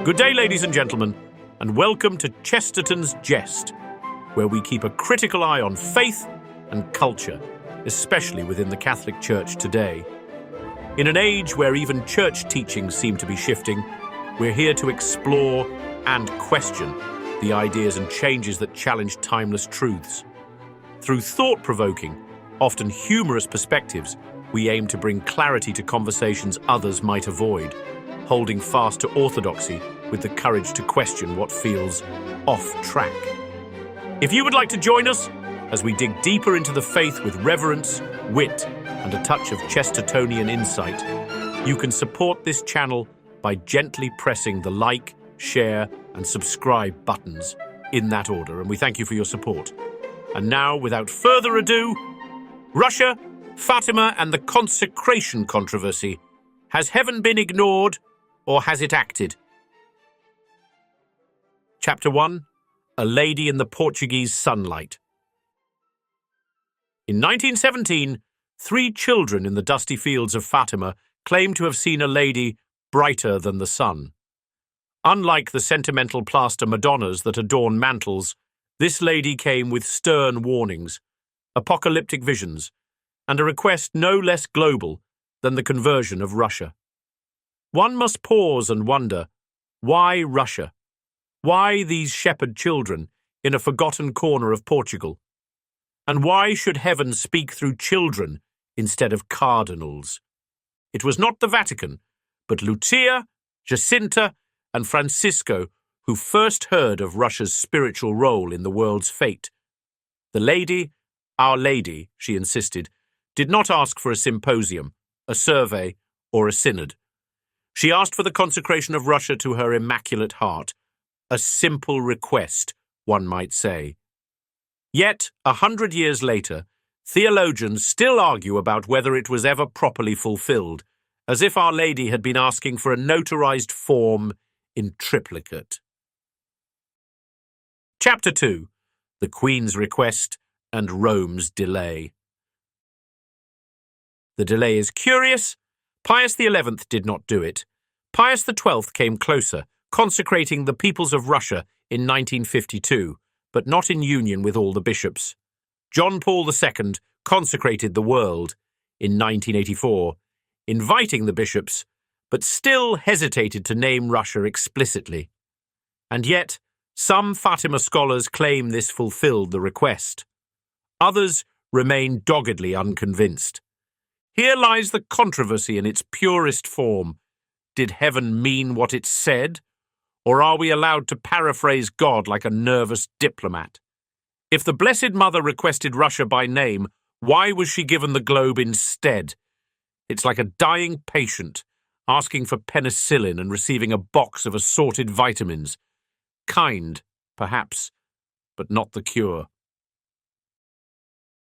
Good day, ladies and gentlemen, and welcome to Chesterton's Jest, where we keep a critical eye on faith and culture, especially within the Catholic Church today. In an age where even church teachings seem to be shifting, we're here to explore and question the ideas and changes that challenge timeless truths. Through thought-provoking, often humorous perspectives, we aim to bring clarity to conversations others might avoid, holding fast to orthodoxy with the courage to question what feels off track. If you would like to join us as we dig deeper into the faith with reverence, wit, and a touch of Chestertonian insight, you can support this channel by gently pressing the like, share, and subscribe buttons in that order, and we thank you for your support. And now, without further ado, Russia, Fatima, and the consecration controversy. Has heaven been ignored, or has it acted? Chapter 1. A Lady in the Portuguese Sunlight. In 1917, 3 children in the dusty fields of Fatima claimed to have seen a lady brighter than the sun. Unlike the sentimental plaster Madonnas that adorn mantles, this lady came with stern warnings, apocalyptic visions, and a request no less global than the conversion of Russia. One must pause and wonder, why Russia? Why these shepherd children in a forgotten corner of Portugal? And why should heaven speak through children instead of cardinals? It was not the Vatican, but Lucia, Jacinta, and Francisco who first heard of Russia's spiritual role in the world's fate. The lady, Our Lady, she insisted, did not ask for a symposium, a survey, or a synod. She asked for the consecration of Russia to her Immaculate Heart, a simple request, one might say. Yet, 100 years later, theologians still argue about whether it was ever properly fulfilled, as if Our Lady had been asking for a notarized form in triplicate. Chapter 2. The Queen's Request and Rome's Delay. The delay is curious. Pius XI did not do it. Pius XII came closer, consecrating the peoples of Russia in 1952, but not in union with all the bishops. John Paul II consecrated the world in 1984, inviting the bishops, but still hesitated to name Russia explicitly. And yet, some Fatima scholars claim this fulfilled the request. Others remain doggedly unconvinced. Here lies the controversy in its purest form. Did heaven mean what it said? Or are we allowed to paraphrase God like a nervous diplomat? If the Blessed Mother requested Russia by name, why was she given the globe instead? It's like a dying patient asking for penicillin and receiving a box of assorted vitamins. Kind, perhaps, but not the cure.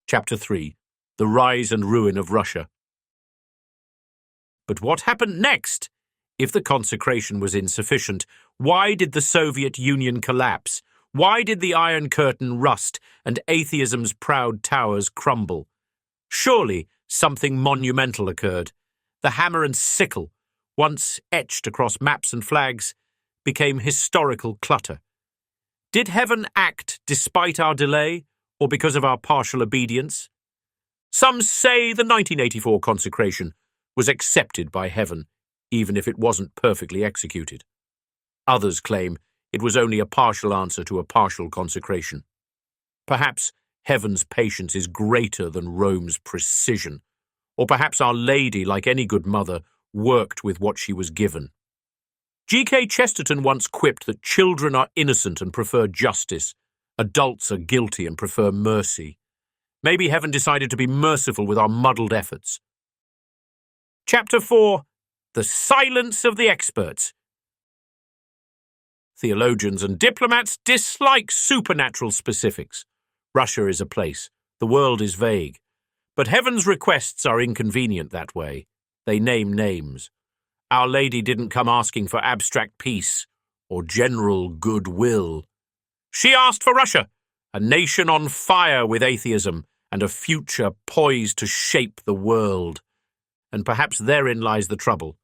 Chapter 3. The Rise and Ruin of Russia. But what happened next? If the consecration was insufficient, why did the Soviet Union collapse? Why did the Iron Curtain rust and atheism's proud towers crumble? Surely something monumental occurred. The hammer and sickle, once etched across maps and flags, became historical clutter. Did heaven act despite our delay, or because of our partial obedience? Some say the 1984 consecration was accepted by heaven, even if it wasn't perfectly executed. Others claim it was only a partial answer to a partial consecration. Perhaps heaven's patience is greater than Rome's precision, or perhaps Our Lady, like any good mother, worked with what she was given. G.K. Chesterton once quipped that children are innocent and prefer justice, adults are guilty and prefer mercy. Maybe heaven decided to be merciful with our muddled efforts. Chapter 4. The Silence of the Experts. Theologians and diplomats dislike supernatural specifics. Russia is a place. The world is vague. But heaven's requests are inconvenient that way. They name names. Our Lady didn't come asking for abstract peace or general goodwill. She asked for Russia, a nation on fire with atheism and a future poised to shape the world. And perhaps therein lies the trouble.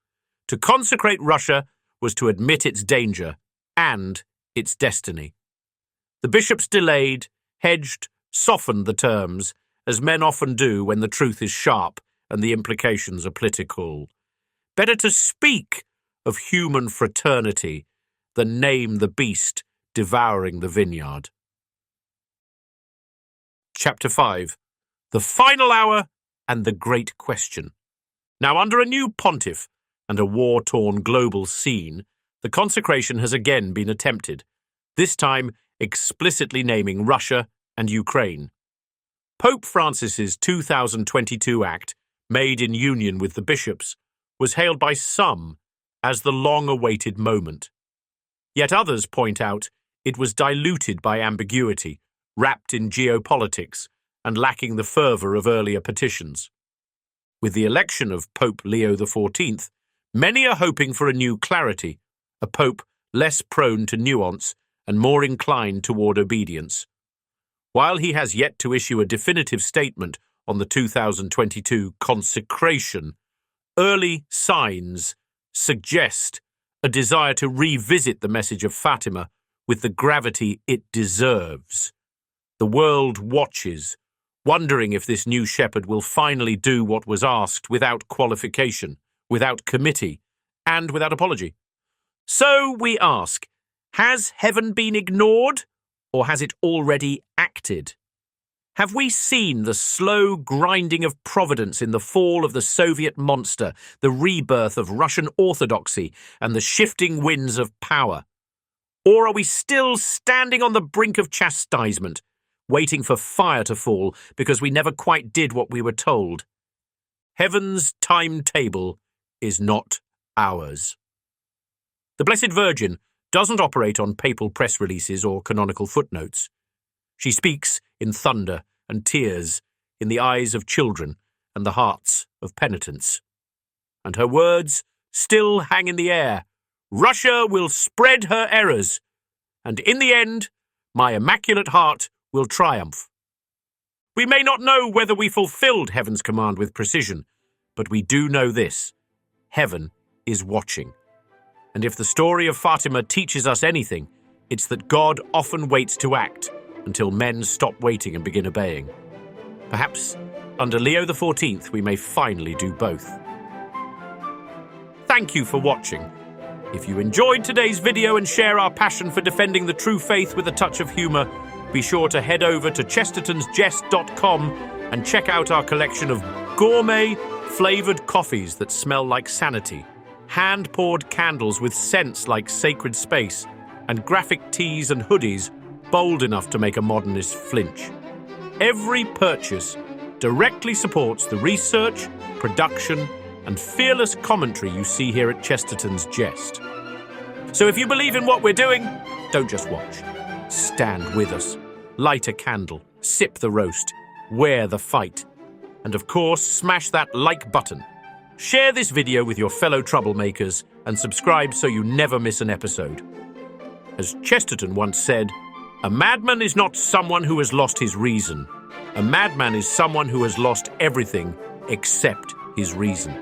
To consecrate Russia was to admit its danger and its destiny. The bishops delayed, hedged, softened the terms, as men often do when the truth is sharp and the implications are political. Better to speak of human fraternity than name the beast devouring the vineyard. Chapter 5. The Final Hour and the Great Question. Now, under a new pontiff and a war-torn global scene, the consecration has again been attempted, this time explicitly naming Russia and Ukraine. Pope Francis's 2022 act, made in union with the bishops, was hailed by some as the long-awaited moment. Yet others point out it was diluted by ambiguity, wrapped in geopolitics, and lacking the fervour of earlier petitions. With the election of Pope Leo XIV, many are hoping for a new clarity, a pope less prone to nuance and more inclined toward obedience. While he has yet to issue a definitive statement on the 2022 consecration, early signs suggest a desire to revisit the message of Fatima with the gravity it deserves. The world watches, wondering if this new shepherd will finally do what was asked without qualification, without committee, and without apology. So we ask, has heaven been ignored, or has it already acted? Have we seen the slow grinding of providence in the fall of the Soviet monster, the rebirth of Russian orthodoxy, and the shifting winds of power? Or are we still standing on the brink of chastisement, waiting for fire to fall because we never quite did what we were told? Heaven's timetable is not ours. The Blessed Virgin doesn't operate on papal press releases or canonical footnotes. She speaks in thunder and tears, in the eyes of children and the hearts of penitents. And her words still hang in the air. Russia will spread her errors, and in the end, my Immaculate Heart will triumph. We may not know whether we fulfilled heaven's command with precision, but we do know this: heaven is watching. And if the story of Fatima teaches us anything, it's that God often waits to act until men stop waiting and begin obeying. Perhaps under Leo XIV we may finally do both. Thank you for watching. If you enjoyed today's video and share our passion for defending the true faith with a touch of humour, be sure to head over to chestertonsjest.com and check out our collection of gourmet, flavoured coffees that smell like sanity, hand-poured candles with scents like sacred space, and graphic tees and hoodies bold enough to make a modernist flinch. Every purchase directly supports the research, production, and fearless commentary you see here at Chesterton's Jest. So if you believe in what we're doing, don't just watch. Stand with us, light a candle, sip the roast, wear the fight, and of course, smash that like button. Share this video with your fellow troublemakers and subscribe so you never miss an episode. As Chesterton once said, a madman is not someone who has lost his reason. A madman is someone who has lost everything except his reason.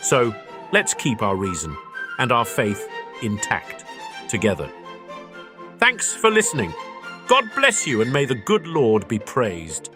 So, let's keep our reason and our faith intact together. Thanks for listening. God bless you, and may the good Lord be praised.